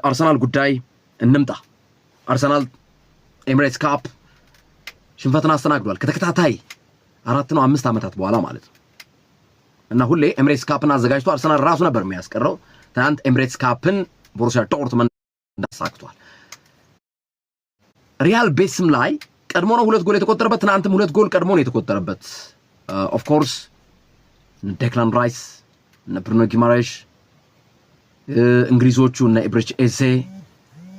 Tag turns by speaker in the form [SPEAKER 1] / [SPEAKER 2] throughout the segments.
[SPEAKER 1] አርሰናል ጉዳይ እንምጣ። አርሰናል ኤሚሬትስ ካፕ ሽንፈትን አስተናግዷል ከተከታታይ 4 ነው 5 ዓመታት በኋላ ማለት ነው። እና ሁሌ ኤሚሬትስ ካፕን አዘጋጅቶ አርሰናል ራሱ ነበር የሚያስቀረው። ትናንት ኤሚሬትስ ካፕን ቦሩሲያ ዶርትመንድ እንዳሳክቷል። ሪያል ቤትስም ላይ ቀድሞ ነው 2 ጎል የተቆጠረበት፣ ትናንትም 2 ጎል ቀድሞ ነው የተቆጠረበት። ኦፍ ኮርስ ዴክላን ራይስ እና ብሩኖ ጊማሬሽ እንግሊዞቹ እና ኢብሪች ኤዜ፣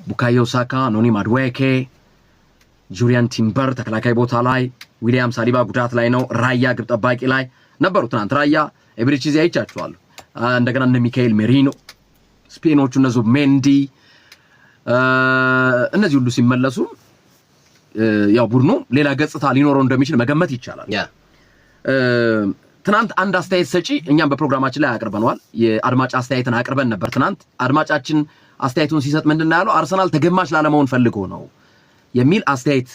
[SPEAKER 1] ቡካዮ ሳካ፣ ኖኒ ማድዌኬ፣ ጁሪያን ቲምበር ተከላካይ ቦታ ላይ፣ ዊሊያም ሳሊባ ጉዳት ላይ ነው። ራያ ግብ ጠባቂ ላይ ነበሩ ትናንት። ራያ ኢብሪች ኤዜ አይቻቸዋለሁ። እንደገና እነ ሚካኤል ሜሪኖ ስፔኖቹ እነሱ ሜንዲ እነዚህ ሁሉ ሲመለሱ ያው ቡድኑ ሌላ ገጽታ ሊኖረው እንደሚችል መገመት ይቻላል። ትናንት አንድ አስተያየት ሰጪ እኛም በፕሮግራማችን ላይ አቅርበናል። የአድማጭ አስተያየትን አቅርበን ነበር ትናንት። አድማጫችን አስተያየቱን ሲሰጥ ምንድነው ያለው? አርሰናል ተገማች ላለመሆን ፈልጎ ነው የሚል አስተያየት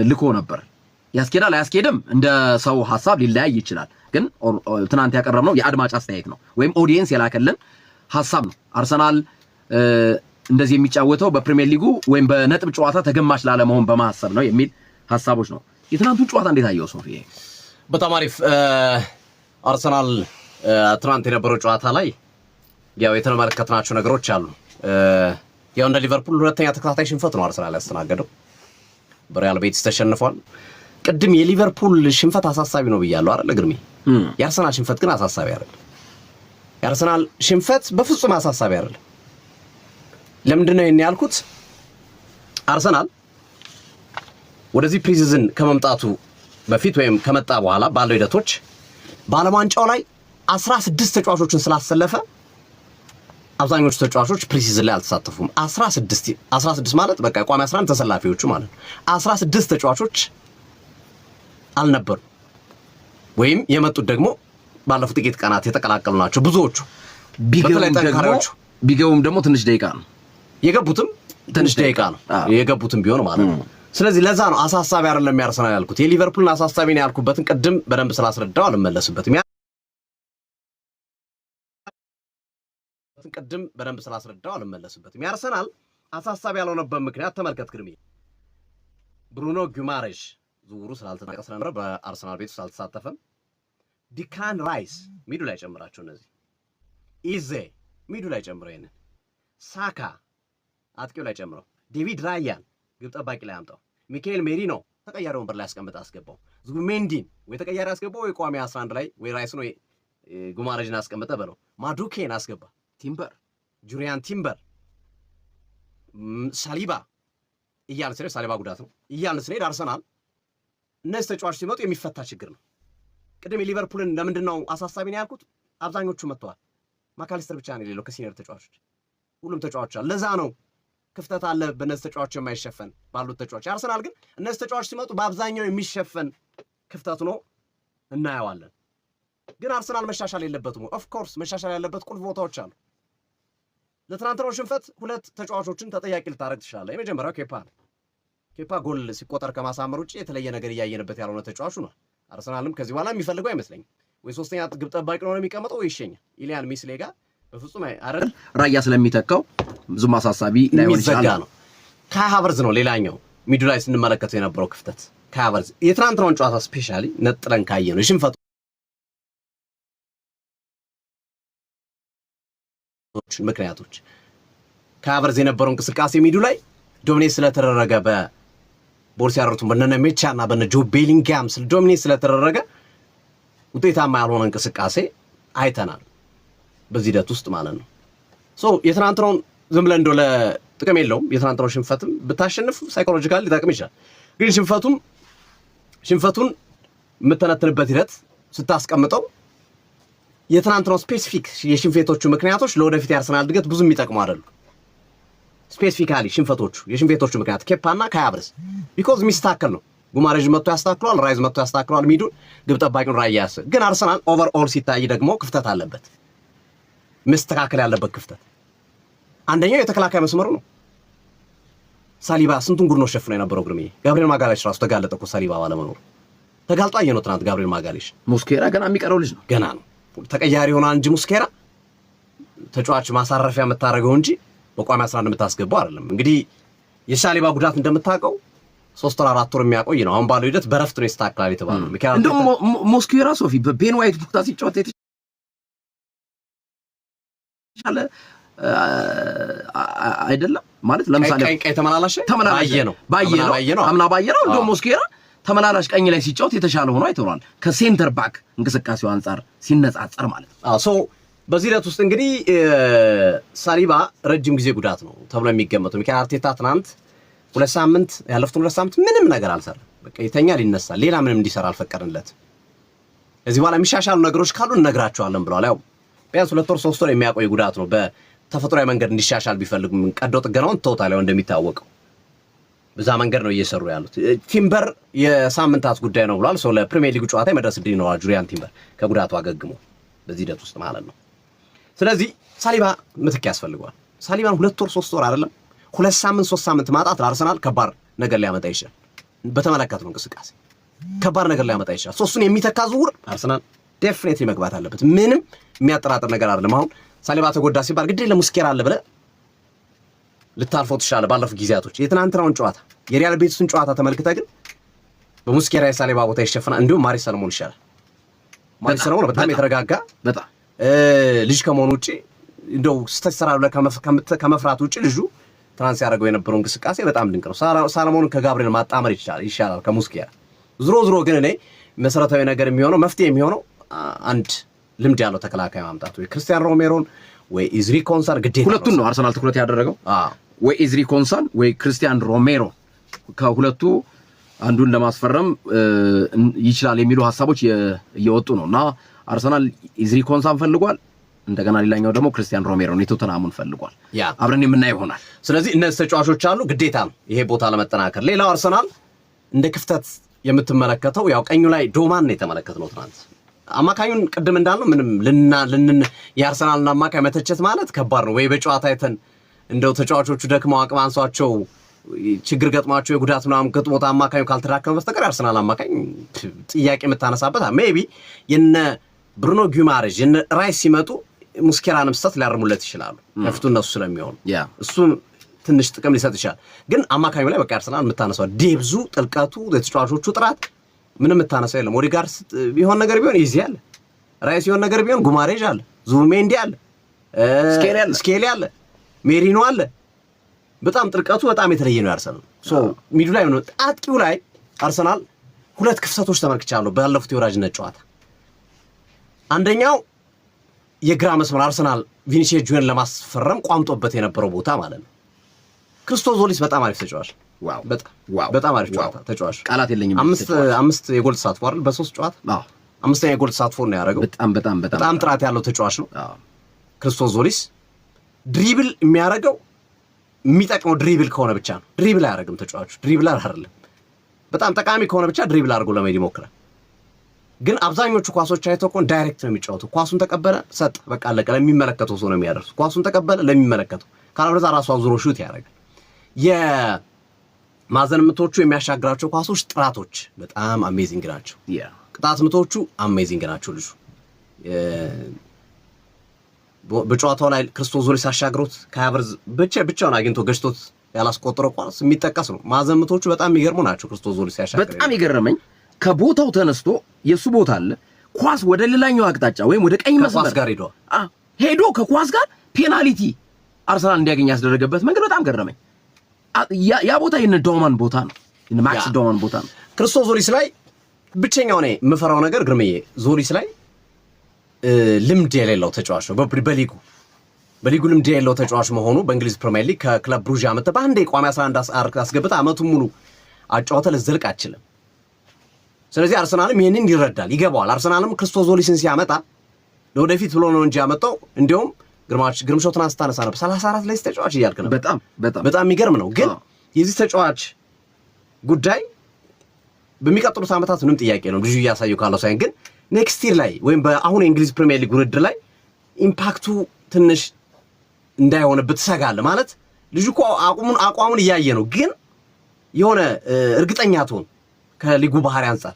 [SPEAKER 1] ልኮ ነበር። ያስኬዳል አያስኬድም እንደ ሰው ሐሳብ ሊለያይ ይችላል። ግን ትናንት ያቀረብነው የአድማጭ አስተያየት ነው ወይም ኦዲየንስ የላከልን ሐሳብ ነው። አርሰናል እንደዚህ የሚጫወተው በፕሪሚየር ሊጉ ወይም በነጥብ ጨዋታ ተገማች ላለመሆን በማሰብ ነው የሚል ሐሳቦች ነው። የትናንቱን ጨዋታ እንዴት አየው ሶፊ?
[SPEAKER 2] በጣም አሪፍ። አርሰናል ትናንት የነበረው ጨዋታ ላይ ያው የተመለከትናቸው ነገሮች አሉ። ያው እንደ ሊቨርፑል ሁለተኛ ተከታታይ ሽንፈት ነው አርሰናል ያስተናገደው። በሪያል ቤቲስ ተሸንፏል። ቅድም የሊቨርፑል ሽንፈት አሳሳቢ ነው ብያለሁ አይደል ግርሜ? የአርሰናል ሽንፈት ግን አሳሳቢ አይደለም። የአርሰናል ሽንፈት በፍጹም አሳሳቢ አይደለም። ለምንድነው ይሄን ያልኩት? አርሰናል ወደዚህ ፕሪሲዝን ከመምጣቱ በፊት ወይም ከመጣ በኋላ ባለው ሂደቶች በዓለም ዋንጫው ላይ 16 ተጫዋቾችን ስላሰለፈ አብዛኞቹ ተጫዋቾች ፕሪሲዝን ላይ አልተሳተፉም። 16 ማለት በቃ ቋሚ 11 ተሰላፊዎቹ ማለት ነው። 16 ተጫዋቾች አልነበሩ ወይም የመጡት ደግሞ ባለፉት ጥቂት ቀናት የተቀላቀሉ ናቸው ብዙዎቹ።
[SPEAKER 1] ቢገቡም ደግሞ ትንሽ ደቂቃ ነው
[SPEAKER 2] የገቡትም ትንሽ ደቂቃ ነው የገቡትም ቢሆን ማለት ነው። ስለዚህ ለዛ ነው አሳሳቢ አይደለም ያርሰናል ያልኩት። የሊቨርፑልን አሳሳቢ ነው ያልኩበትን ቅድም በደንብ ስላስረዳው አልመለስበትም። ያርሰናል አሳሳቢ ያልሆነበት ምክንያት ተመልከት ግርሜ። ብሩኖ ጊማሬሽ ዝውውሩ ስላልተጠናቀቀ ነበር በአርሰናል ቤት ውስጥ አልተሳተፈም። ዲክላን ራይስ ሚዱ ላይ ጨምራቸው፣ እነዚህ ኢዜ ሚዱ ላይ ጨምረው፣ ይሄንን ሳካ አጥቂው ላይ ጨምረው፣ ዴቪድ ራያን ግብ ጠባቂ ላይ አምጣው፣ ሚካኤል ሜሪኖ ተቀያሪ ወንበር ላይ አስቀምጠው ዙቢሜንዲን ወይ ተቀያሪ አስገባው ወይ ቋሚ 11 ላይ ወይ ራይስን ወይ ጉማሬጅን አስቀምጠ በለው፣ ማዱኬን አስገባ፣ ቲምበር ጁሪያን ቲምበር ሳሊባ እያልን ስንሄድ ሳሊባ ጉዳት ነው እያልን ስንሄድ አርሰናል እነዚህ ተጫዋቾች ሲመጡ የሚፈታ ችግር ነው። ቅድም የሊቨርፑልን ለምንድነው አሳሳቢ ነው ያልኩት? አብዛኞቹ መጥተዋል። ማካሊስተር ብቻ ነው የሌለው ከሲኒየር ተጫዋቾች። ሁሉም ተጫዋቾች አለ። ለዛ ነው ክፍተት አለ በእነዚህ ተጫዋቾች የማይሸፈን ባሉት ተጫዋቾች። አርሰናል ግን እነዚህ ተጫዋቾች ሲመጡ በአብዛኛው የሚሸፈን ክፍተት ነው እናየዋለን። ግን አርሰናል መሻሻል የለበትም። ኦፍ ኮርስ መሻሻል ያለበት ቁልፍ ቦታዎች አሉ። ለትናንትናው ሽንፈት ሁለት ተጫዋቾችን ተጠያቂ ልታረግ ትችላለህ። የመጀመሪያው ኬፓ ነው። ኬፓ ጎል ሲቆጠር ከማሳመር ውጪ የተለየ ነገር እያየንበት ያልሆነ ተጫዋቹ ነው። አርሰናልም ከዚህ በኋላ የሚፈልገው አይመስለኝም። ወይ ሶስተኛ ግብ ጠባቂ ነው የሚቀመጠው ወይ ይሸኛል። ኢሊያን ሚስሌጋ በፍጹም አይደል
[SPEAKER 1] ራያ ስለሚተካው ብዙም አሳሳቢ ላይሆን ይችላል።
[SPEAKER 2] ካይ ሃቨርዝ ነው ሌላኛው ሚዱ ላይ ስንመለከተው የነበረው ክፍተት። ካይ ሃቨርዝ የትናንትናውን ጨዋታ ስፔሻሊ ነጥለን ካየ ነው የሽንፈቱ ምክንያቶች። ካይ ሃቨርዝ የነበረው እንቅስቃሴ ሚዱ ላይ ዶሚኔት ስለተደረገ በቦሩሲያ ዶርትሙንድ በነነ ሜቻና በነ ጆ ቤሊንግሃም ዶሚኔት ስለተደረገ ውጤታማ ያልሆነ እንቅስቃሴ አይተናል በዚህ ሂደት ውስጥ ማለት ነው። የትናንትናውን ዝም ብለን እንደው ለጥቅም የለውም። የትናንትናው ሽንፈትም ብታሸንፍ ሳይኮሎጂካሊ ሊጠቅም ይችላል። ግን ሽንፈቱን የምተነትንበት ሂደት ስታስቀምጠው የትናንትናው ስፔሲፊክ የሽንፈቶቹ ምክንያቶች ለወደፊት የአርሰናል እድገት ብዙ የሚጠቅሙ አይደሉም። ስፔሲፊካሊ የሽንፈቶቹ ምክንያት ኬፓና ካይ ሃቨርዝ ቢኮዝ የሚስተካከል ነው። ጉማሬጅ መጥቶ ያስተካክሏል፣ ራይዝ መጥቶ ያስተካክሏል፣ ሚዱን ግብ ጠባቂውን ራያስ። ግን አርሰናል ኦቨርኦል ሲታይ ደግሞ ክፍተት አለበት። መስተካከል ያለበት ክፍተት አንደኛው የተከላካይ መስመሩ ነው። ሳሊባ ስንቱን ጉድ ነው ሸፍኖ የነበረው ግርሜ። ጋብሪኤል ማጋሌሽ ራሱ ተጋለጠ እኮ ሳሊባ ባለመኖሩ ተጋልጦ አየነው ትናንት። ጋብሪኤል ማጋሌሽ
[SPEAKER 1] ሙስኬራ ገና የሚቀረው ልጅ ነው፣ ገና ነው።
[SPEAKER 2] ተቀያሪ ሆና እንጂ ሙስኬራ ተጫዋች ማሳረፊያ የምታደርገው እንጂ በቋሚ 11 የምታስገባው አይደለም። እንግዲህ የሳሊባ ጉዳት እንደምታውቀው 3 ወር 4 ወር የሚያቆይ ነው። አሁን ባለው ሂደት በረፍት ነው ይስተካከላል የተባለው።
[SPEAKER 1] ምክንያቱም እንደውም ሞስኩዌራ ሶፊ በቤን ዋይት ቦታ ሲጫወት የተሻለ አይደለም ማለት ለምሳሌ
[SPEAKER 2] ቀይ ተመላላሽ ባየ ነው
[SPEAKER 1] አምና ባየ ነው እንደውም ሞስኩዌራ ተመላላሽ ቀኝ ላይ ሲጫወት የተሻለ ሆኖ አይተዋል ከሴንተር ባክ እንቅስቃሴው አንፃር ሲነጻጸር ማለት ነው።
[SPEAKER 2] ሶ በዚህ ሂደት ውስጥ እንግዲህ ሳሊባ ረጅም ጊዜ ጉዳት ነው ተብሎ የሚገመተው። ሚካኤል አርቴታ ትናንት 2 ሳምንት ያለፉትን 2 ሳምንት ምንም ነገር አልሰራም። በቃ ይተኛል ይነሳል፣ ሌላ ምንም እንዲሰራ አልፈቀደለት። እዚህ በኋላ የሚሻሻሉ ነገሮች ካሉ እነግራቸዋለን ብለዋል። ያው ቢያንስ 2 ወር 3 ወር የሚያቆይ ጉዳት ነው። በተፈጥሯዊ መንገድ እንዲሻሻል ቢፈልጉም ቀዶ ጥገናውን ተውታል። ያው እንደሚታወቀው በዛ መንገድ ነው እየሰሩ ያሉት። ቲምበር የሳምንታት ጉዳይ ነው ብሏል። ሰው ለፕሪሚየር ሊግ ጨዋታ መድረስ እድል ይኖራል ጁሪያን ቲምበር ከጉዳቱ አገግሞ በዚህ ሂደት ውስጥ ማለት ነው። ስለዚህ ሳሊባ ምትክ ያስፈልገዋል። ሳሊባን 2 ወር 3 ወር አይደለም 2 ሳምንት 3 ሳምንት ማጣት ለአርሰናል ከባድ ነገር ሊያመጣ ይችላል። በተመለከተው እንቅስቃሴ ከባድ ነገር ሊያመጣ ይችላል። ሶስቱን የሚተካ ዝውውር አርሰናል ዴፊኒትሊ መግባት አለበት። ምንም የሚያጠራጥር ነገር አይደለም። አሁን ሳሊባ ተጎዳ ሲባል ግድ ለሙስኬራ አለ ብለህ ልታልፈው ትችላለህ። ባለፉት ጊዜያቶች የትናንትናውን ጨዋታ የሪያል ቤቲስን ጨዋታ ተመልክተህ ግን በሙስኬራ የሳሊባ ቦታ ይሸፈናል። እንዲሁም ማሪስ ሰለሞን ይሻላል። ማሪስ ሰለሞን በጣም የተረጋጋ በጣም ልጅ ከመሆኑ ውጪ እንደው ስተሰራ ብለህ ከመፍራት ውጪ ልጁ ትራንስ ያደረገው የነበረው እንቅስቃሴ በጣም ድንቅ ነው። ሰለሞንን ከጋብሪኤል ማጣመር ይሻላል ከሙስኬራ። ዝሮ ግን እኔ መሰረታዊ ነገር የሚሆነው መፍትሄ የሚሆነው አንድ ልምድ ያለው ተከላካይ ማምጣት ወይ ክርስቲያን ሮሜሮን ወይ ኢዝሪ ኮንሳን ግዴታ
[SPEAKER 1] ሁለቱን ነው አርሰናል ትኩረት ያደረገው። ወይ ኢዝሪ ኮንሳን ወይ ክርስቲያን ሮሜሮ ከሁለቱ አንዱን ለማስፈረም ይችላል የሚሉ ሐሳቦች እየወጡ ነውና አርሰናል ኢዝሪ ኮንሳን ፈልጓል። እንደገና ሌላኛው ደግሞ ክርስቲያን ሮሜሮ ነው ቶተንሃሙን ፈልጓል። አብረን የምናየው ይሆናል።
[SPEAKER 2] ስለዚህ እነዚህ ተጫዋቾች አሉ ግዴታ ነው ይሄ ቦታ ለመጠናከር። ሌላው አርሰናል እንደ ክፍተት የምትመለከተው ያው ቀኙ ላይ ዶማን ነው የተመለከትነው ትናንት። አማካኙን ቅድም እንዳልነው ምንም የአርሰናልና አማካኝ መተቸት ማለት ከባድ ነው። ወይ በጨዋታ አይተን እንደው ተጫዋቾቹ ደክመው አቅም አንሷቸው ችግር ገጥሟቸው የጉዳት ምናምን ገጥሞት አማካኙ ካልተዳከመ በስተቀር አርሰናል አማካኝ ጥያቄ የምታነሳበት ሜቢ የነ ብሩኖ ጊማሬዥ የነ ራይስ ሲመጡ ሙስኬራንም ስህተት ሊያርሙለት ይችላሉ ከፊቱ እነሱ ስለሚሆኑ እሱ ትንሽ ጥቅም ሊሰጥ ይችላል። ግን አማካኙ ላይ በቃ አርሰናል የምታነሳው ዴብዙ ጥልቀቱ የተጫዋቾቹ ጥራት ምንም የምታነሳው የለም። ኦዲጋርድ ቢሆን ነገር ቢሆን ይዚ አለ፣ ራይስ ቢሆን ነገር ቢሆን ጉማሬዥ አለ፣ ዙሜንዲ አለ፣ ስኬሊ አለ፣ ሜሪኖ አለ። በጣም ጥልቀቱ በጣም የተለየ ነው አርሰናል። ሚዱ ላይ ነው አጥቂው ላይ አርሰናል 2 ክፍተቶች ተመልክቻለሁ ባለፉት የወራጅነት ጨዋታ። አንደኛው የግራ መስመር አርሰናል ቪኒሲየስ ጁኒየር ለማስፈረም ቋምጦበት የነበረው ቦታ ማለት ነው። ክርስቶስ ዞሊስ በጣም አሪፍ ተጫዋች፣ በጣም አሪፍ ተጫዋች፣ ቃላት የለኝም። 5 የጎል ተሳትፎ አይደል በ3 ጨዋታ 5ኛ የጎል ተሳትፎ ነው ያደረገው። በጣም ጥራት ያለው ተጫዋች ነው ክርስቶስ ዞሊስ። ድሪብል የሚያደርገው የሚጠቅመው ድሪብል ከሆነ ብቻ ነው። ድሪብል አያደርግም ተጫዋቹ፣ ድሪብል አይደለም። በጣም ጠቃሚ ከሆነ ብቻ ድሪብል አድርጎ ለመሄድ ይሞክራል። ግን አብዛኞቹ ኳሶች አይተው እኮ ዳይሬክት ነው የሚጫወተው። ኳሱን ተቀበለ ሰጥ በቃ አለቀ። ለሚመለከተው ሰው ነው የሚያደርሱ። ኳሱን ተቀበለ ለሚመለከተው፣ ካለበለዚያ ራሱ አዙሮ ሹት ያደርጋል። የማዕዘን ምቶቹ የሚያሻግራቸው ኳሶች ጥራቶች በጣም አሜዚንግ ናቸው። ቅጣት ምቶቹ አሜዚንግ ናቸው። ልጁ በጨዋታው ላይ ክርስቶስ ዞሊስ አሻግሮት ከሀቨርዝ ብቻውን አግኝቶ ገጭቶት ያላስቆጠረው ኳስ የሚጠቀስ ነው። ማዕዘን ምቶቹ በጣም የሚገርሙ ናቸው። ክርስቶስ ዞሊስ ያሻግረው
[SPEAKER 1] በጣም ይገርመኝ። ከቦታው ተነስቶ የሱ ቦታ አለ፣ ኳስ ወደ ሌላኛው አቅጣጫ ወይም ወደ ቀኝ መስመር ጋር ሄዶ ከኳስ ጋር ፔናልቲ አርሰናል እንዲያገኝ ያስደረገበት መንገድ በጣም ገረመኝ። ያ ቦታ የነ ዶማን ቦታ ነው፣ የነ ማክስ ዶማን ቦታ ነው።
[SPEAKER 2] ክርስቶስ ዞሊስ ላይ ብቸኛው ነው የምፈራው ነገር ግርምዬ፣ ዞሊስ ላይ ልምድ የሌለው ተጫዋች ነው። በሊጉ ልምድ የሌለው ተጫዋች መሆኑ በእንግሊዝ ፕሪሚየር ሊግ ከክለብ ብሩዥ አመጣ በአንዴ ቋሚ 11 አስገብታ አመቱን ሙሉ አጫወተ ልዘልቅ አይችልም። ስለዚህ አርሰናልም ይሄንን ይረዳል፣ ይገባዋል። አርሰናልም ክርስቶስ ዞሊስን ሲያመጣ ለወደፊት ብሎ ነው እንጂ ያመጣው። እንዲያውም ግርምሾ ትናንት ስታነሳ ነበር 34 ላይ ተጫዋች እያልክ ነው። በጣም የሚገርም ነው። ግን የዚህ ተጫዋች ጉዳይ በሚቀጥሉት ዓመታት ምንም ጥያቄ ነው ልጁ እያሳየው ካለው ሳይን ግን ኔክስት ይር ላይ ወይም በአሁን የእንግሊዝ ፕሪሚየር ሊግ ውድድር ላይ ኢምፓክቱ ትንሽ እንዳይሆንበት ትሰጋለህ። ማለት ልጁ እኮ አቋሙን እያየ ነው፣ ግን የሆነ እርግጠኛ ትሆን ከሊጉ ባህሪ አንፃር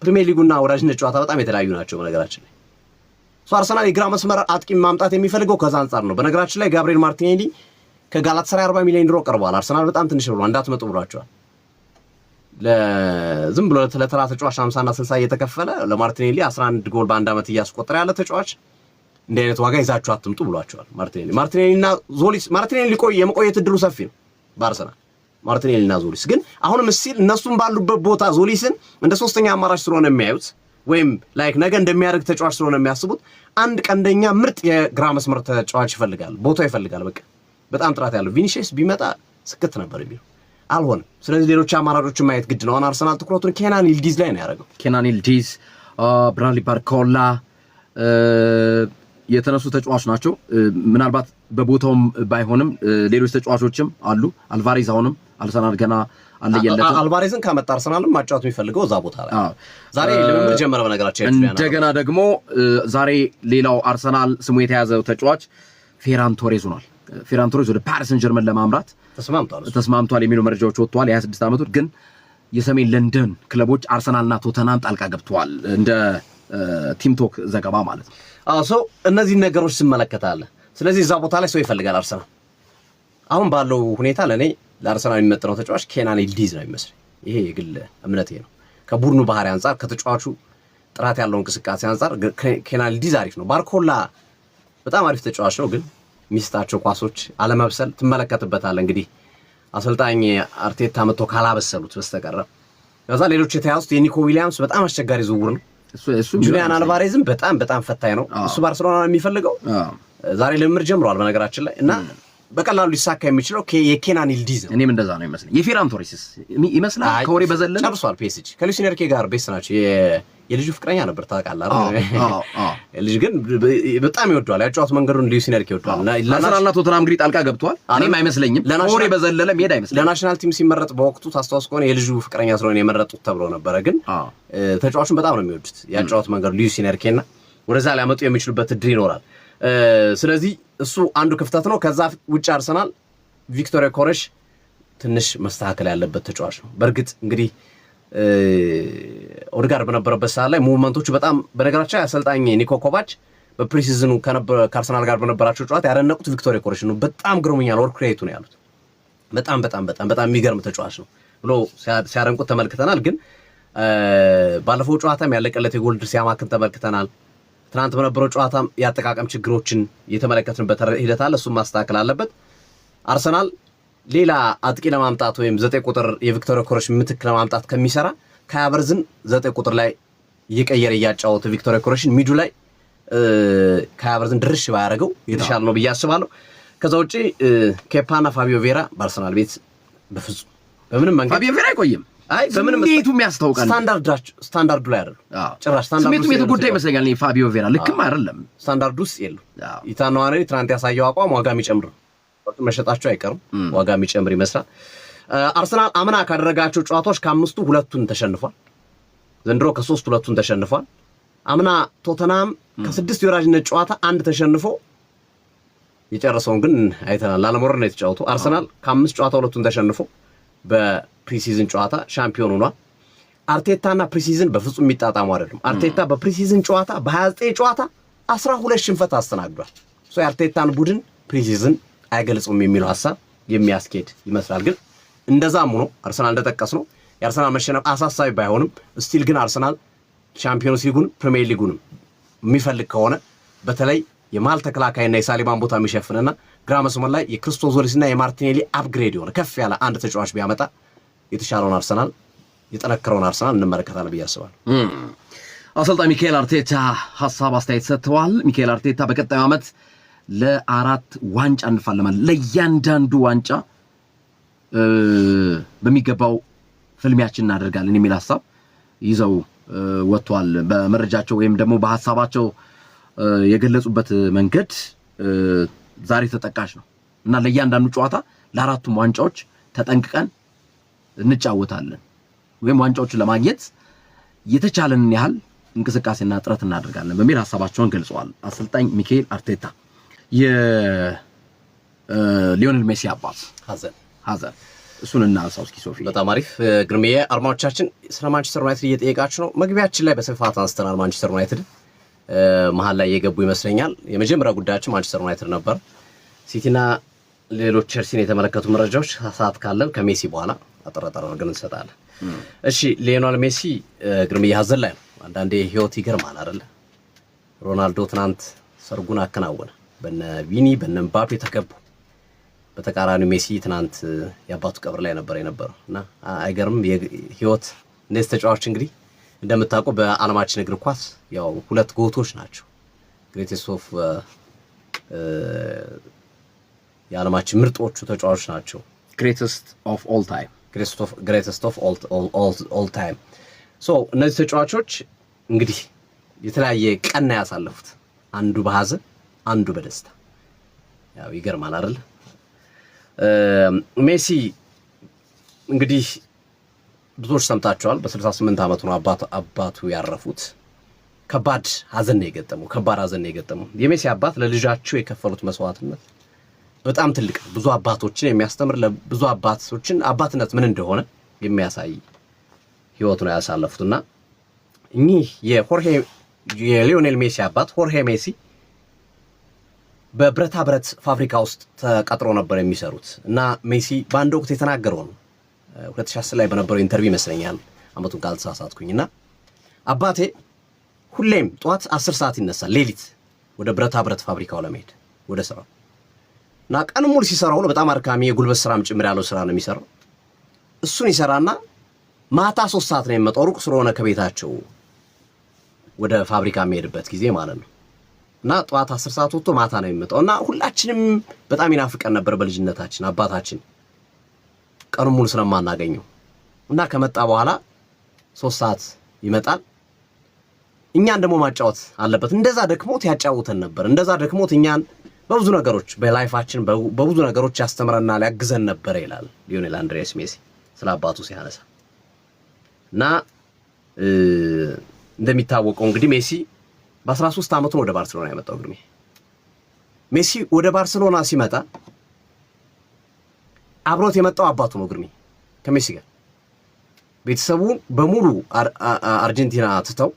[SPEAKER 2] ፕሪሚየር ሊጉና ወራጅነት ጨዋታ በጣም የተለያዩ ናቸው። በነገራችን ላይ አርሰናል የግራ መስመር አጥቂ ማምጣት የሚፈልገው ከዛ አንፃር ነው። በነገራችን ላይ ጋብሪኤል ማርቲኔሊ ከጋላታሳራይ 40 ሚሊዮን ዩሮ ቀርቧል። አርሰናል በጣም ትንሽ ብሎ እንዳትመጡ ብሏቸዋል። ለዝም ብሎ ለተራ ተጫዋች 50 እና 60 እየተከፈለ ለማርቲኔሊ 11 ጎል በአንድ ዓመት እያስቆጠረ ያለ ተጫዋች እንደ አይነት ዋጋ ይዛችሁ አትምጡ ብሏቸዋል። ማርቲኔሊና ዞሊስ ማርቲኔሊ የመቆየት እድሉ ሰፊ ነው በአርሰናል። ማርቲኔሊና ዞሊስ ግን አሁንም እስቲል እነሱም ባሉበት ቦታ ዞሊስን እንደ ሶስተኛ አማራጭ ስለሆነ የሚያዩት ወይም ላይክ ነገ እንደሚያደርግ ተጫዋች ስለሆነ የሚያስቡት አንድ ቀንደኛ ምርጥ የግራ መስመር ተጫዋች ይፈልጋል፣ ቦታ ይፈልጋል። በቃ በጣም ጥራት ያለው ቪኒሺየስ ቢመጣ ስክት ነበር የሚለው አልሆነም። ስለዚህ ሌሎች አማራጮችን ማየት ግድ ነው። አሁን አርሰናል ትኩረቱን ኬናን ይልዲዝ ላይ ነው ያደረገው።
[SPEAKER 1] ኬናን ይልዲዝ፣ ብራድሊ ባርኮላ የተነሱ ተጫዋች ናቸው። ምናልባት በቦታውም ባይሆንም ሌሎች ተጫዋቾችም አሉ። አልቫሬዝ አሁንም አርሰናል ገና አለየለትም።
[SPEAKER 2] አልቫሬዝን ካመጣ አርሰናልም ማጫወት የሚፈልገው እዛ ቦታ ላይ ዛሬ ልምምድ ጀመረ። በነገራችን
[SPEAKER 1] እንደገና ደግሞ ዛሬ ሌላው አርሰናል ስሙ የተያዘው ተጫዋች ፌራን ቶሬዝ ሆኗል። ፌራን ቶሬዝ ወደ ፓሪስ ሰን ጀርመን ለማምራት ተስማምቷል የሚሉ መረጃዎች ወጥተዋል። የ26 ዓመቱ ግን የሰሜን ለንደን ክለቦች አርሰናልና ቶተናም ጣልቃ ገብተዋል እንደ ቲምቶክ ዘገባ ማለት ነው።
[SPEAKER 2] ሰው እነዚህ ነገሮች ስመለከታለህ። ስለዚህ እዛ ቦታ ላይ ሰው ይፈልጋል አርሰናል። አሁን ባለው ሁኔታ ለኔ ለአርሰናል የሚመጥነው ተጫዋች ኬናን ይልዲዝ ነው የሚመስለኝ። ይሄ የግል እምነቴ ነው። ከቡድኑ ባህሪ አንጻር፣ ከተጫዋቹ ጥራት ያለው እንቅስቃሴ አንጻር ኬናን ይልዲዝ አሪፍ ነው። ባርኮላ በጣም አሪፍ ተጫዋች ነው፣ ግን ሚስታቸው ኳሶች አለመብሰል ትመለከትበታለህ። እንግዲህ አሰልጣኝ አርቴታ መጥቶ ካላበሰሉት በስተቀር ከዛ ሌሎች የተያዙት የኒኮ ዊሊያምስ በጣም አስቸጋሪ ዝውውር ነው። ጁሊያን አልቫሬዝም በጣም ፈታኝ ነው። እሱ ባርሴሎና የሚፈልገው ዛሬ ልምምድ ጀምሯል በነገራችን ላይ እና በቀላሉ ሊሳካ የሚችለው የኬናን ይልዲዝ ነው።
[SPEAKER 1] እኔም እንደዛ ነው ይመስለኝ። የፌራን ቶሬስስ ይመስላል ከወሬ በዘለለ
[SPEAKER 2] ጨርሷል። ፒኤስጂ ከሉዊስ ኤንሪኬ ጋር ቤስ ናቸው። የልጁ ፍቅረኛ ነበር ታውቃለህ። ልጅ ግን በጣም ይወደዋል። ያጫወት መንገዱን ሉዊስ ኤንሪኬ ይወደዋል እና
[SPEAKER 1] አርሰናልና ቶተናም እንግዲህ ጣልቃ ገብቷል። እኔም አይመስለኝም ከወሬ በዘለለ ሜዳ አይመስለኝም።
[SPEAKER 2] ለናሽናል ቲም ሲመረጥ በወቅቱ ታስታውስ ከሆነ የልጁ ፍቅረኛ ስለሆነ የመረጡት ተብሎ ነበረ። ግን ተጫዋቹን በጣም ነው የሚወዱት። ያጫወት መንገዱ ሉዊስ ኤንሪኬና ወደዛ ሊያመጡ የሚችሉበት እድል ይኖራል። ስለዚህ እሱ አንዱ ክፍተት ነው። ከዛ ውጭ አርሰናል ቪክቶር ኮሬሽ ትንሽ መስተካከል ያለበት ተጫዋች ነው። በእርግጥ እንግዲህ ኦድጋርድ በነበረበት ሰዓት ላይ ሙቭመንቶቹ በጣም በነገራችን አሰልጣኝ ኒኮ ኮቫች በፕሪሲዝኑ ከአርሰናል ጋር በነበራቸው ጨዋታ ያደነቁት ቪክቶር ኮሬሽ ነው። በጣም ግሩምኛል ወርክ ሬቱ ነው ያሉት። በጣም የሚገርም ተጫዋች ነው ብሎ ሲያደንቁት ተመልክተናል። ግን ባለፈው ጨዋታም ያለቀለት የጎል ድል ሲያማክን ተመልክተናል። ትናንት በነበረው ጨዋታም ያጠቃቀም ችግሮችን የተመለከትንበት ሂደት አለ። እሱም ማስተካከል አለበት። አርሰናል ሌላ አጥቂ ለማምጣት ወይም 9 ቁጥር የቪክቶር ኮሬሽ ምትክ ለማምጣት ከሚሰራ ከሀቨርዝን 9 ቁጥር ላይ እየቀየረ እያጫወተ ቪክቶር ኮሬሽን ሚዱ ላይ ከሀቨርዝን ድርሽ ባያደርገው የተሻለ ነው ብዬ አስባለሁ። ከዛ ውጪ ኬፓና ፋቢዮ ቬራ በአርሰናል ቤት በፍጹም በምንም መንገድ
[SPEAKER 1] ፋቢዮ ቬራ አይቆይም።
[SPEAKER 2] አይ በምንም
[SPEAKER 1] ስሜቱም ያስታውቃል።
[SPEAKER 2] ስታንዳርዱ ላይ አይደለም። ጭራሽ
[SPEAKER 1] ስሜቱም የተጎዳ ይመስለኛል። ፋቢዮ ቬራ ልክም አይደለም።
[SPEAKER 2] ስታንዳርዱ ውስጥ የለም። ኢታኖዋሪ ትናንት ያሳየው አቋም ዋጋ የሚጨምር መሸጣቸው አይቀርም። ዋጋ የሚጨምር ይመስላል። አርሰናል አምና ካደረጋቸው ጨዋታዎች ከ5ቱ 2ቱን ተሸንፏል። ዘንድሮ ከ3 2ቱን ተሸንፏል። አምና ቶተናም ከ6 የወራጅነት ጨዋታ 1 ተሸንፎ የጨረሰውን ግን አይተናል። ላለመውረድ ነው የተጫወተው። አርሰናል ከ5 ጨዋታ 2ቱን ተሸንፎ በፕሪሲዝን ጨዋታ ሻምፒዮን ሆኗል። አርቴታና ፕሪሲዝን በፍጹም የሚጣጣሙ አይደሉም። አርቴታ በፕሪሲዝን ጨዋታ በ29 ጨዋታ 12 ሽንፈት አስተናግዷል። የአርቴታን ቡድን ፕሪሲዝን አይገልጽም የሚለው ሐሳብ የሚያስኬድ ይመስላል። ግን እንደዛም ሆኖ አርሰናል እንደጠቀስ ነው የአርሰናል መሸነፍ አሳሳቢ ባይሆንም ስቲል ግን አርሰናል ቻምፒዮንስ ሊጉን ፕሪሚየር ሊጉን የሚፈልግ ከሆነ በተለይ የማል ተከላካይና የሳሊባን ቦታ የሚሸፍንና ግራ መስመር ላይ የክሪስቶስ ዞሊስና የማርቲኔሊ አፕግሬድ የሆነ ከፍ ያለ አንድ ተጫዋች ቢያመጣ የተሻለውን አርሰናል የጠነከረውን አርሰናል እንመለከታለን ብዬ አስባለሁ።
[SPEAKER 1] አሰልጣኝ ሚካኤል አርቴታ ሐሳብ አስተያየት ሰጥተዋል። ሚካኤል አርቴታ በቀጣዩ ዓመት ለ4 ዋንጫ እንፋለማለን፣ ለእያንዳንዱ ዋንጫ በሚገባው ፍልሚያችን እናደርጋለን የሚል ሐሳብ ይዘው ወጥቷል። በመረጃቸው ወይም ደግሞ በሐሳባቸው የገለጹበት መንገድ ዛሬ ተጠቃሽ ነው እና ለእያንዳንዱ ጨዋታ ለ4ቱም ዋንጫዎች ተጠንቅቀን እንጫወታለን ወይም ዋንጫዎችን ለማግኘት የተቻለንን ያህል እንቅስቃሴና ጥረት እናደርጋለን በሚል ሐሳባቸውን ገልጸዋል። አሰልጣኝ ሚካኤል አርቴታ የሊዮኔል ሜሲ አባት ሀዘን እሱን እናንሳው እስኪ ሶፊ።
[SPEAKER 2] በጣም አሪፍ ግርምዬ። አድማጮቻችን ስለ ማንቸስተር ዩናይትድ እየጠየቃችሁ ነው። መግቢያችን ላይ በስፋት አንስተናል። ማንቸስተር ዩናይትድ መሀል ላይ የገቡ ይመስለኛል። የመጀመሪያ ጉዳያችን ማንቸስተር ዩናይትድ ነበር። ሲቲና ሌሎች ቸልሲን የተመለከቱ መረጃዎች ሰዓት ካለን ከሜሲ በኋላ አጠራጣሪ አድርገን እንሰጣለን። እሺ ሊዮኔል ሜሲ ግርም ያዘን ላይ ነው። አንዳንዴ ህይወት ይገርማል አይደለ? ሮናልዶ ትናንት ሰርጉን አከናወነ በነ ቪኒ በነ ምባፔ ተከቡ። በተቃራኒው ሜሲ ትናንት የአባቱ ቀብር ላይ ነበር የነበረው እና አይገርም ህይወት። እነዚህ ተጫዋቾች እንግዲህ እንደምታውቁ በዓለማችን እግር ኳስ ያው ሁለት ጎቶች ናቸው። ግሬቴስት ኦፍ የዓለማችን ምርጦቹ ተጫዋቾች ናቸው።
[SPEAKER 1] ግሬተስት ኦፍ ኦል ታይም
[SPEAKER 2] ግሬተስት ኦፍ ኦል ታይም። ሶ እነዚህ ተጫዋቾች እንግዲህ የተለያየ ቀን ያሳለፉት፣ አንዱ በሐዘን አንዱ በደስታ። ያው ይገርማል አይደል? ሜሲ እንግዲህ ብዙዎች ሰምታቸዋል። በ68 ዓመቱ ነው አባቱ ያረፉት። ከባድ ሐዘን ነው የገጠመው። የሜሲ አባት ለልጃቸው የከፈሉት መስዋዕትነት በጣም ትልቅ፣ ብዙ አባቶችን የሚያስተምር፣ ለብዙ አባቶችን አባትነት ምን እንደሆነ የሚያሳይ ህይወቱ ነው ያሳለፉትና እኚህ የሊዮኔል ሜሲ አባት ሆርሄ ሜሲ በብረታ ብረት ፋብሪካ ውስጥ ተቀጥሮ ነበር የሚሰሩት እና ሜሲ በአንድ ወቅት የተናገረው ነው 2010 ላይ በነበረው ኢንተርቪው ይመስለኛል አመቱን ካልተሳሳትኩኝና አባቴ ሁሌም ጠዋት 10 ሰዓት ይነሳል ሌሊት ወደ ብረታ ብረት ፋብሪካው ለመሄድ ወደ ስራው እና ቀን ሙሉ ሲሰራው ነው። በጣም አድካሚ የጉልበት ስራም ጭምር ያለው ስራ ነው የሚሰራው። እሱን ይሰራና ማታ 3 ሰዓት ነው የሚመጣው፣ ሩቅ ስለሆነ ከቤታቸው ወደ ፋብሪካ የሚሄድበት ጊዜ ማለት ነው። እና ጠዋት 10 ሰዓት ወጥቶ ማታ ነው የሚመጣው እና ሁላችንም በጣም ይናፍቀን ነበር በልጅነታችን አባታችን ቀኑን ሙሉ ስለማናገኘው እና ከመጣ በኋላ 3 ሰዓት ይመጣል። እኛን ደግሞ ማጫወት አለበት። እንደዛ ደክሞት ያጫውተን ነበር። እንደዛ ደክሞት እኛን በብዙ ነገሮች በላይፋችን በብዙ ነገሮች ያስተምረናል፣ ያግዘን ነበር ይላል ሊዮኔል አንድሬስ ሜሲ ስለ አባቱ ሲያነሳ። እና እንደሚታወቀው እንግዲህ ሜሲ በ13 ዓመቱ ወደ ባርሴሎና ያመጣው። ግርሜ ሜሲ ወደ ባርሴሎና ሲመጣ አብሮት የመጣው አባቱ ነው። ግርሜ ከሜሲ ጋር ቤተሰቡ በሙሉ አርጀንቲና ትተው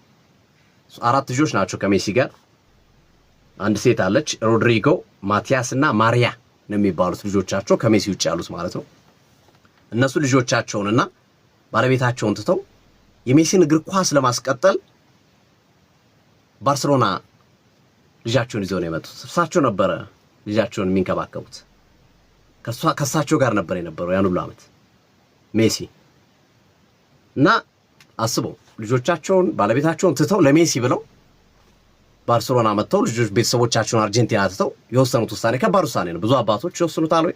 [SPEAKER 2] 4 ልጆች ናቸው ከሜሲ ጋር። አንድ ሴት አለች፣ ሮድሪጎ፣ ማቲያስ እና ማሪያ ነው የሚባሉት ልጆቻቸው ከሜሲ ውጭ ያሉት ማለት ነው። እነሱ ልጆቻቸውንና ባለቤታቸውን ትተው የሜሲን እግር ኳስ ለማስቀጠል ባርሴሎና ልጃቸውን ይዘው ነው የመጡት። እርሳቸው ነበረ ልጃቸውን የሚንከባከቡት። ከእሳቸው ጋር ነበር የነበረው ያን ሁሉ ዓመት ሜሲ እና አስበው ልጆቻቸውን ባለቤታቸውን ትተው ለሜሲ ብለው ባርሴሎና መጥተው ልጆች ቤተሰቦቻቸውን አርጀንቲና ትተው የወሰኑት ውሳኔ ከባድ ውሳኔ ነው። ብዙ አባቶች ይወስኑታል ወይ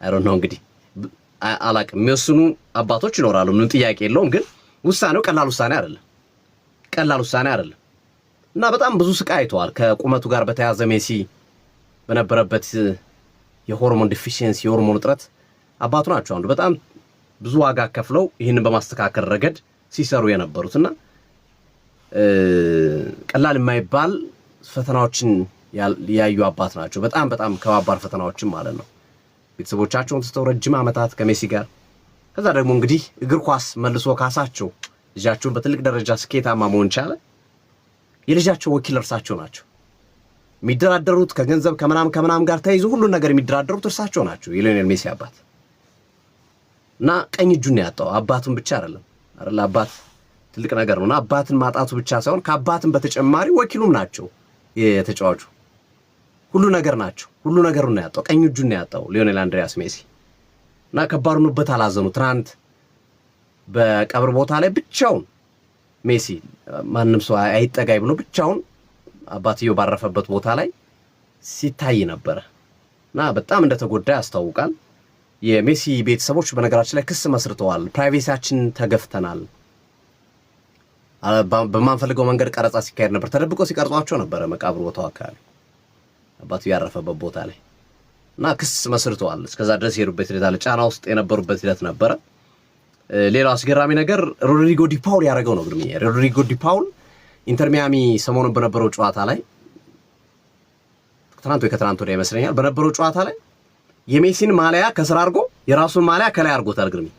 [SPEAKER 2] አይሮን ነው እንግዲህ አላቅም። የሚወስኑ አባቶች ይኖራሉ፣ ምንም ጥያቄ የለውም። ግን ውሳኔው ቀላል ውሳኔ አይደለም እና በጣም ብዙ ስቃይ አይተዋል። ከቁመቱ ጋር በተያያዘ ሜሲ በነበረበት የሆርሞን ዲፊሺየንሲ የሆርሞን እጥረት አባቱ ናቸው አንዱ በጣም ብዙ ዋጋ ከፍለው ይህንን በማስተካከል ረገድ ሲሰሩ የነበሩትና ቀላል የማይባል ፈተናዎችን ያዩ አባት ናቸው። በጣም ከባባድ ፈተናዎችን ማለት ነው። ቤተሰቦቻቸውን ትተው ረጅም ዓመታት ከሜሲ ጋር ከዛ ደግሞ እንግዲህ እግር ኳስ መልሶ ካሳቸው ልጃቸውን በትልቅ ደረጃ ስኬታማ መሆን ቻለ። የልጃቸው ወኪል እርሳቸው ናቸው። የሚደራደሩት ከገንዘብ ከመናም ጋር ተይዞ ሁሉን ነገር የሚደራደሩት እርሳቸው ናቸው፣ የሊዮኔል ሜሲ አባት እና ቀኝ እጁን ያጣው አባቱን ብቻ አይደለም አባት ትልቅ ነገር ነውና አባትን ማጣቱ ብቻ ሳይሆን ከአባትን በተጨማሪ ወኪሉም ናቸው የተጫዋቹ ሁሉ ነገር ናቸው። ሁሉ ነገሩን ነው ያጣው፣ ቀኝ እጁን ነው ያጣው ሊዮኔል አንድሪያስ ሜሲ እና ከባድኑበት አላዘኑ። ትናንት በቀብር ቦታ ላይ ብቻውን ሜሲ ማንም ሰው አይጠጋይ ብሎ ብቻውን አባትየው ባረፈበት ቦታ ላይ ሲታይ ነበር እና በጣም እንደተጎዳ ያስታውቃል። የሜሲ ቤተሰቦች በነገራችን ላይ ክስ መስርተዋል። ፕራይቬሲያችን ተገፍተናል፣ በማንፈልገው መንገድ ቀረጻ ሲካሄድ ነበር፣ ተደብቆ ሲቀርጿቸው ነበር መቃብር ቦታው አካባቢ አባትየው ያረፈበት ቦታ ላይ እና ክስ መስርተዋል። እስከዛ ድረስ የሄዱበት ሂደት አለ፣ ጫና ውስጥ የነበሩበት ሂደት ነበረ። ሌላው አስገራሚ ነገር ሮድሪጎ ዲ ፓውል ያደረገው ነው። ግርምዬ ሮድሪጎ ዲ ፓውል ኢንተር ሚያሚ ሰሞኑን በነበረው ጨዋታ ላይ ከትናንት ወዲያ ይመስለኛል በነበረው ጨዋታ ላይ የሜሲን ማሊያ ከስር አድርጎ የራሱን ማሊያ ከላይ አድርጎታል። ግርምዬ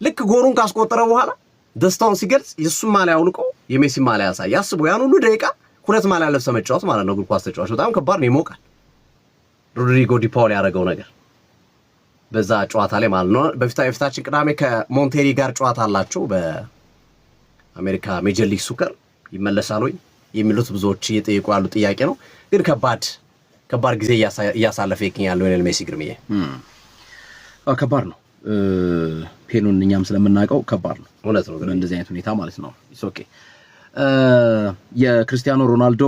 [SPEAKER 2] ልክ ጎሩን ካስቆጠረ በኋላ ደስታውን ሲገልጽ የሱን ማሊያ አውልቆ የሜሲን ማሊያ ያሳይ። ያስቡ ያን ሁሉ ደቂቃ 2 ማሊያ ለብሰ መጫወት ማለት ነው። እግር ኳስ ተጫዋች በጣም ከባድ ነው፣ ይሞቃል። ሮድሪጎ ዲ ፓውል ያደረገው ነገር በዛ ጨዋታ ላይ ማለት ነው። በፊታችን ቅዳሜ ከሞንቴሪ ጋር ጨዋታ አላቸው በአሜሪካ ሜጀር ሊግ ሱከር ይመለሳል ወይ የሚሉት ብዙዎች እየጠየቁ ያሉ ጥያቄ ነው። ግን ከባድ ጊዜ እያሳለፈ ይገኛል ሊዮኔል ሜሲ ግርምዬ።
[SPEAKER 1] ከባድ ነው ፔኑን እኛም ስለምናውቀው ከባድ ነው
[SPEAKER 2] እውነት ነው።
[SPEAKER 1] እንደዚህ አይነት ሁኔታ ማለት ነው። ኦኬ የክርስቲያኖ ሮናልዶ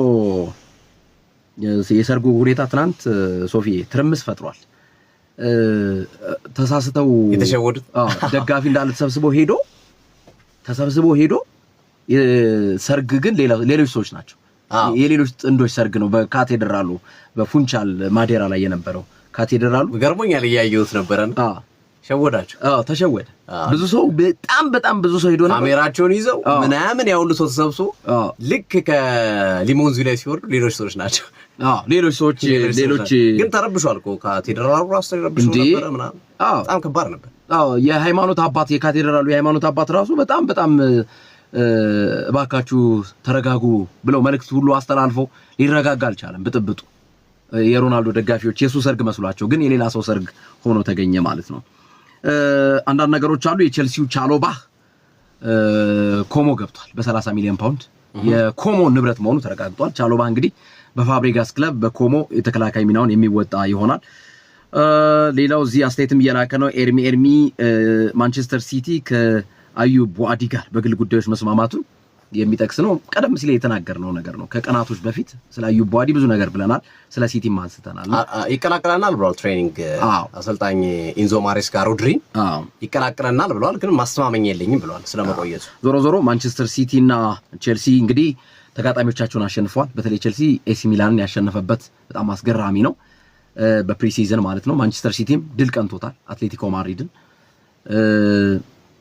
[SPEAKER 1] የሰርጉ ሁኔታ ትናንት ሶፊ ትርምስ ፈጥሯል። ተሳስተው
[SPEAKER 2] የተሸወዱት
[SPEAKER 1] ደጋፊ እንዳለ ተሰብስቦ ሄዶ ሰርግ ግን ሌሎች ሰዎች ናቸው። የሌሎች ጥንዶች ሰርግ ነው። በካቴድራሉ በፉንቻል ማዴራ ላይ የነበረው ካቴድራሉ
[SPEAKER 2] ገርሞኛል። እያየሁት ነበረና ሸወዳቸው።
[SPEAKER 1] ተሸወደ። ብዙ ሰው በጣም ብዙ ሰው ሄዶ ነበር
[SPEAKER 2] ካሜራቸውን ይዘው ምናምን ያውሉ ሰው ተሰብስቦ ልክ ከሊሞንዚ ላይ ሲወርዱ ሌሎች ሰዎች ናቸው።
[SPEAKER 1] ሌሎች
[SPEAKER 2] ግን ተረብሿል እኮ ካቴድራሉ ራሱ ተረብሾ ነበር ምናምን። በጣም ከባድ ነበር።
[SPEAKER 1] የሃይማኖት አባት የካቴድራሉ የሃይማኖት አባት ራሱ በጣም እባካችሁ ተረጋጉ ብለው መልእክት ሁሉ አስተላልፈው ሊረጋጋ አልቻለም። ብጥብጡ የሮናልዶ ደጋፊዎች የሱ ሰርግ መስሏቸው ግን የሌላ ሰው ሰርግ ሆኖ ተገኘ ማለት ነው። አንዳንድ ነገሮች አሉ። የቼልሲው ቻሎባህ ኮሞ ገብቷል በ30 ሚሊዮን ፓውንድ የኮሞ ንብረት መሆኑ ተረጋግጧል። ቻሎባህ እንግዲህ በፋብሪጋስ ክለብ በኮሞ የተከላካይ ሚናውን የሚወጣ ይሆናል። ሌላው እዚህ አስተያየትም እየላከ ነው። ኤርሚ ማንቸስተር ሲቲ ከአዩብ ቡአዲ ጋር በግል ጉዳዮች መስማማቱን የሚጠቅስ ነው። ቀደም ሲል የተናገርነው ነገር ነው። ከቀናቶች በፊት ስለ አዩብ ቡአዲ ብዙ ነገር ብለናል። ስለ ሲቲም አንስተናል።
[SPEAKER 2] ይቀላቀለናል ብለዋል። ትሬኒንግ አሰልጣኝ ኢንዞ ማሬስካ ሮድሪ ይቀላቀለናል ብለዋል። ግን ማስተማመኛ የለኝም ብለዋል ስለመቆየቱ።
[SPEAKER 1] ዞሮ ማንቸስተር ሲቲ እና ቼልሲ እንግዲህ ተጋጣሚዎቻቸውን አሸንፈዋል። በተለይ ቼልሲ ኤሲ ሚላንን ያሸነፈበት በጣም አስገራሚ ነው። በፕሪሲዝን ማለት ነው። ማንቸስተር ሲቲም ድል ቀንቶታል። አትሌቲኮ ማድሪድን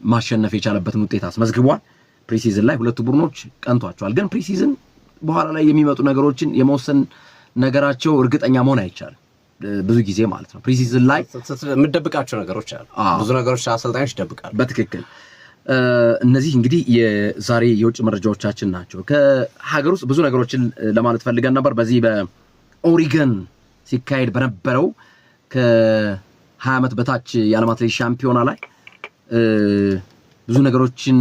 [SPEAKER 1] ማሸነፍ የቻለበትን ውጤት አስመዝግቧል። ፕሪሲዝን ላይ ሁለቱ ቡድኖች ቀንቷቸዋል። ግን ፕሪሲዝን በኋላ ላይ የሚመጡ ነገሮችን የመወሰን ነገራቸው እርግጠኛ መሆን አይቻልም ብዙ ጊዜ ማለት ነው። ፕሪሲዝን ላይ
[SPEAKER 2] የምትደብቃቸው ነገሮች አሉ። ብዙ ነገሮች አሰልጣኞች ይደብቃሉ።
[SPEAKER 1] በትክክል እነዚህ እንግዲህ የዛሬ የውጭ መረጃዎቻችን ናቸው። ከሀገር ውስጥ ብዙ ነገሮችን ለማለት ፈልገን ነበር። በዚህ በኦሪገን ሲካሄድ በነበረው ከ20 ዓመት በታች የዓለም አትሌቲክስ ሻምፒዮና ላይ ብዙ ነገሮችን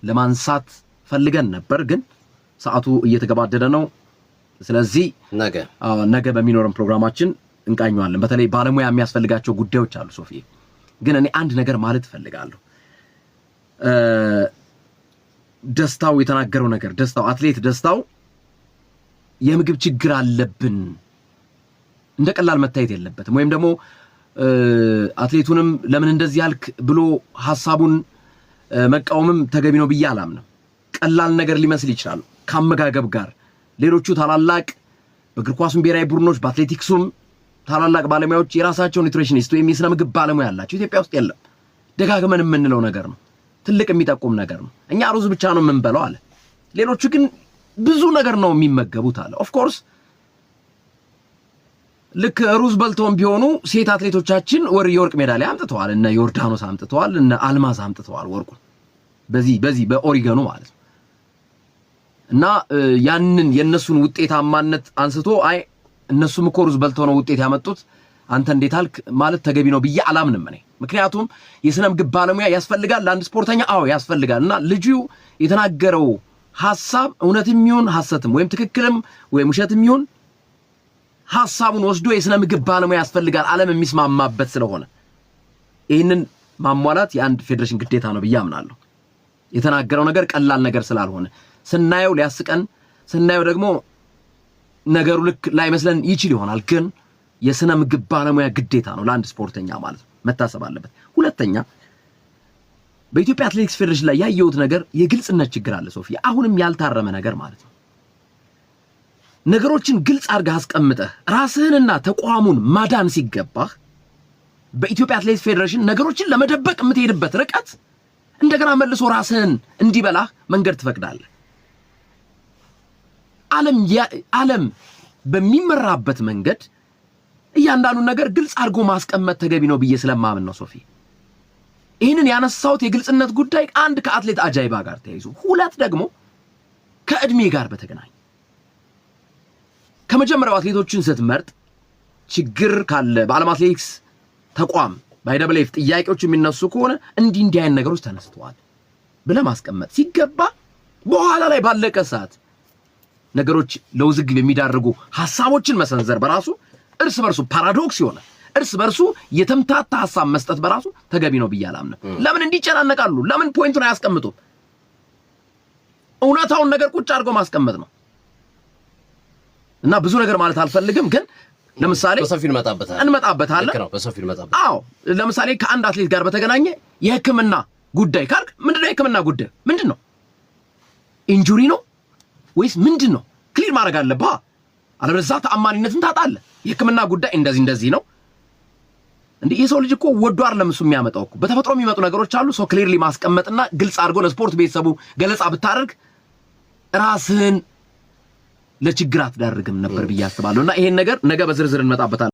[SPEAKER 1] ለማንሳት ፈልገን ነበር፣ ግን ሰዓቱ እየተገባደደ ነው። ስለዚህ ነገ በሚኖረን ፕሮግራማችን እንቃኘዋለን። በተለይ ባለሙያ የሚያስፈልጋቸው ጉዳዮች አሉ። ሶፊ ግን እኔ አንድ ነገር ማለት ፈልጋለሁ። ደስታው የተናገረው ነገር አትሌት ደስታው የምግብ ችግር አለብን እንደ ቀላል መታየት የለበትም። ወይም ደግሞ አትሌቱንም ለምን እንደዚህ ያልክ ብሎ ሐሳቡን መቃወምም ተገቢ ነው ብዬ አላምንም። ቀላል ነገር ሊመስል ይችላል ከአመጋገብ ጋር። ሌሎቹ ታላላቅ በእግር ኳሱም ብሔራዊ ቡድኖች በአትሌቲክሱም ታላላቅ ባለሙያዎች የራሳቸው ኒውትሪሽኒስት ወይም የስነ ምግብ ባለሙያ አላቸው። ኢትዮጵያ ውስጥ የለም። ደጋግመን የምንለው ነገር ነው። ትልቅ የሚጠቁም ነገር ነው። እኛ ሩዝ ብቻ ነው የምንበለው አለ። ሌሎቹ ግን ብዙ ነገር ነው የሚመገቡት አለ። ኦፍ ኮርስ ልክ ሩዝ በልተውም ቢሆኑ ሴት አትሌቶቻችን የወርቅ ሜዳሊያ አምጥተዋል። እነ ዮርዳኖስ አምጥተዋል፣ እነ አልማዝ አምጥተዋል ወርቁን በዚህ በኦሪገኑ ማለት ነው። እና ያንን የነሱን ውጤታማነት አንስቶ አይ እነሱም እኮ ሩዝ በልተው ነው ውጤት ያመጡት አንተ እንዴት አልክ ማለት ተገቢ ነው ብዬ አላምንም እኔ። ምክንያቱም የስነ ምግብ ባለሙያ ያስፈልጋል ለአንድ ስፖርተኛ። ያስፈልጋል። እና ልጁ የተናገረው ሐሳብ እውነትም ይሁን ሐሰትም ወይም ትክክልም ወይም ውሸትም ይሁን ሐሳቡን ወስዶ የስነ ምግብ ባለሙያ ያስፈልጋል ዓለም የሚስማማበት ስለሆነ ይህንን ማሟላት የአንድ ፌዴሬሽን ግዴታ ነው ብዬ አምናለሁ። የተናገረው ነገር ቀላል ነገር ስላልሆነ ስናየው ሊያስቀን፣ ስናየው ደግሞ ነገሩ ልክ ላይመስለን ይችል ይሆናል። ግን የስነ ምግብ ባለሙያ ግዴታ ነው ለአንድ ስፖርተኛ ማለት ነው፣ መታሰብ አለበት። ሁለተኛ በኢትዮጵያ አትሌቲክስ ፌዴሬሽን ላይ ያየሁት ነገር የግልጽነት ችግር አለ ሶፊ። አሁንም ያልታረመ ነገር ማለት ነው። ነገሮችን ግልጽ አድርገህ አስቀምጠህ ራስህንና ተቋሙን ማዳን ሲገባህ በኢትዮጵያ አትሌቲክስ ፌዴሬሽን ነገሮችን ለመደበቅ የምትሄድበት ርቀት እንደገና መልሶ ራስህን እንዲበላህ መንገድ ትፈቅዳለህ። ዓለም በሚመራበት መንገድ እያንዳንዱን ነገር ግልጽ አድርጎ ማስቀመጥ ተገቢ ነው ብዬ ስለማምን ነው ሶፊ። ይህንን ያነሳሁት የግልጽነት ጉዳይ አንድ ከአትሌት አጃይባ ጋር ተያይዞ፣ ሁለት ደግሞ ከእድሜ ጋር በተገናኘ ከመጀመሪያው አትሌቶችን ስትመርጥ ችግር ካለ በዓለም አትሌቲክስ ተቋም ባይደብሌፍ ጥያቄዎች የሚነሱ ከሆነ እንዲህ አይነት ነገሮች ተነስተዋል ብለህ ማስቀመጥ ሲገባ በኋላ ላይ ባለቀ ሰዓት ነገሮች ለውዝግብ የሚዳርጉ ሐሳቦችን መሰንዘር በራሱ እርስ በርሱ ፓራዶክስ ይሆናል። እርስ በርሱ የተምታታ ሐሳብ መስጠት በራሱ ተገቢ ነው ብዬ አላምንም። ለምን እንዲጨናነቃሉ? ለምን ፖይንቱን አያስቀምጡም? እውነታውን ነገር ቁጭ አድርገው ማስቀመጥ ነው። እና ብዙ ነገር ማለት አልፈልግም፣ ግን ለምሳሌ
[SPEAKER 2] በሰፊው እንመጣበታለን።
[SPEAKER 1] አዎ ለምሳሌ ከአንድ አትሌት ጋር በተገናኘ የሕክምና ጉዳይ ካልክ ምንድነው የሕክምና ጉዳይ? ምንድነው? ኢንጁሪ ነው ወይስ ምንድነው? ክሊር ማድረግ አለብህ። አለበለዚያ ተአማኒነትን ታጣለህ። የሕክምና ጉዳይ እንደዚህ ነው እንዴ? የሰው ልጅ እኮ ወዶ አይደለም እሱ የሚያመጣው እኮ በተፈጥሮ የሚመጡ ነገሮች አሉ። ሰው ክሊርሊ ማስቀመጥና ግልጽ አድርጎ ለስፖርት ቤተሰቡ ገለጻ ብታደርግ ራስህን ለችግር አትዳርግም ነበር ብዬ አስባለሁና ይሄን ነገር ነገ በዝርዝር እንመጣበታለን።